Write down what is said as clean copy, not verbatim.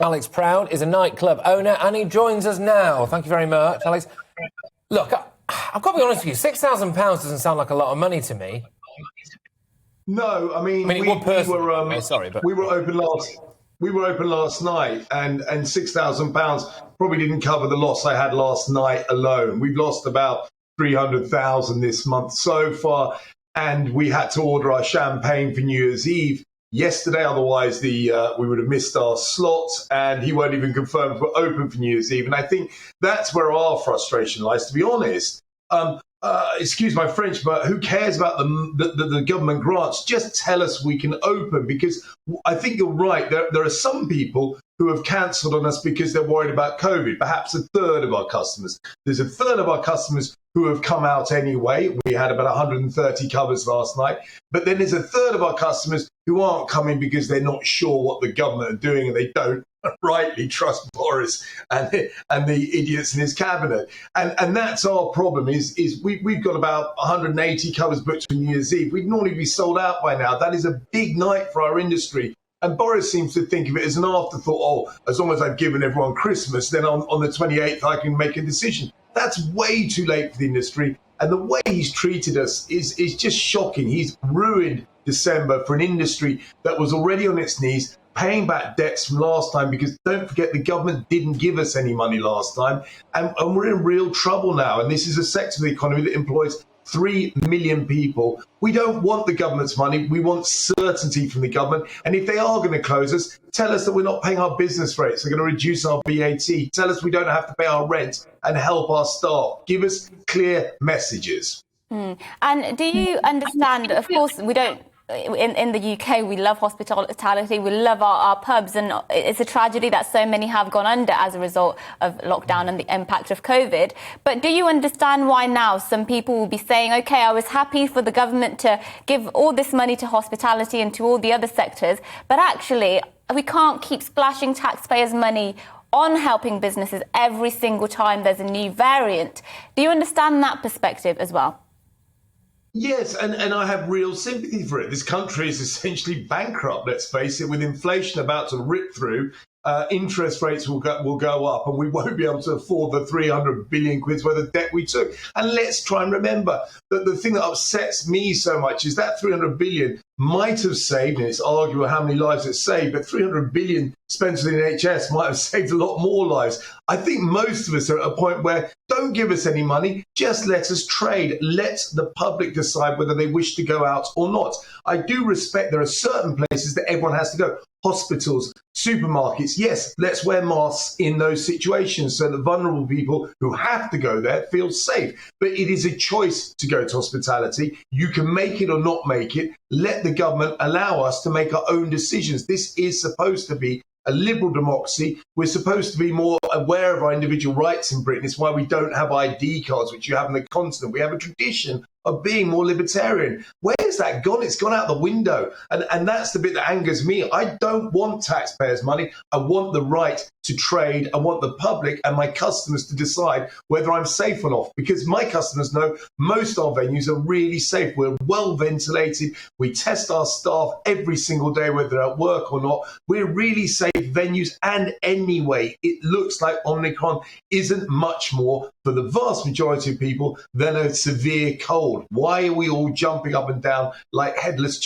Alex Proud is a nightclub owner and he joins us now. Thank you very much, Alex. Look, I've got to be honest with you, £6,000 doesn't sound like a lot of money to me. No, I mean we were open last night, and £6,000 probably didn't cover the loss I had last night alone. We've lost about 300,000 this month so far, and we had to order our champagne for New Year's Eve yesterday. Otherwise, we would have missed our slot, and he won't even confirm if we're open for New Year's Eve. And I think that's where our frustration lies, to be honest. Excuse my French, but who cares about the government grants? Just tell us we can open, because I think you're right. There are some people who have cancelled on us because they're worried about COVID, perhaps a third of our customers. There's a third of our customers who have come out anyway. We had about 130 covers last night. But then there's a third of our customers who aren't coming because they're not sure what the government are doing, and they don't rightly trust Boris and the idiots in his cabinet. And that's our problem, is we've got about 180 covers booked for New Year's Eve. We'd normally be sold out by now. That is a big night for our industry. And Boris seems to think of it as an afterthought. Oh, as long as I've given everyone Christmas, then on the 28th I can make a decision. That's way too late for the industry. And the way he's treated us is just shocking. He's ruined December for an industry that was already on its knees, paying back debts from last time, because don't forget the government didn't give us any money last time. And we're in real trouble now. And this is a sector of the economy that employs 3 million people. We don't want the government's money. We want certainty from the government. And if they are going to close us, tell us that we're not paying our business rates. They're going to reduce our VAT. Tell us we don't have to pay our rent and help our staff. Give us clear messages. And do you understand, of course, we don't, in the UK, we love hospitality, we love our pubs, and it's a tragedy that so many have gone under as a result of lockdown and the impact of COVID. But do you understand why now some people will be saying, OK, I was happy for the government to give all this money to hospitality and to all the other sectors, but actually we can't keep splashing taxpayers' money on helping businesses every single time there's a new variant. Do you understand that perspective as well? Yes, and I have real sympathy for it. This country is essentially bankrupt, let's face it, with inflation about to rip through. Interest rates will go up, and we won't be able to afford the 300 billion quid's worth of debt we took. And let's try and remember that the thing that upsets me so much is that 300 billion might have saved, and it's arguable how many lives it saved, but 300 billion spent on the NHS might have saved a lot more lives. I think most of us are at a point where don't give us any money, just let us trade. Let the public decide whether they wish to go out or not. I do respect there are certain places that everyone has to go. Hospitals, supermarkets, yes, let's wear masks in those situations so that vulnerable people who have to go there feel safe. But it is a choice to go to hospitality. You can make it or not make it. Let the government allow us to make our own decisions. This is supposed to be a liberal democracy. We're supposed to be more aware of our individual rights in Britain. It's why we don't have ID cards, which you have in the continent. We have a tradition of being more libertarian. Where's that gone? It's gone out the window. And that's the bit that angers me. I don't want taxpayers' money. I want the right to trade. I want the public and my customers to decide whether I'm safe or not, because my customers know most of our venues are really safe. We're well ventilated. We test our staff every single day, whether they're at work or not. We're really safe venues. And anyway, it looks like Omicron isn't much more for the vast majority of people than a severe cold. Why are we all jumping up and down like headless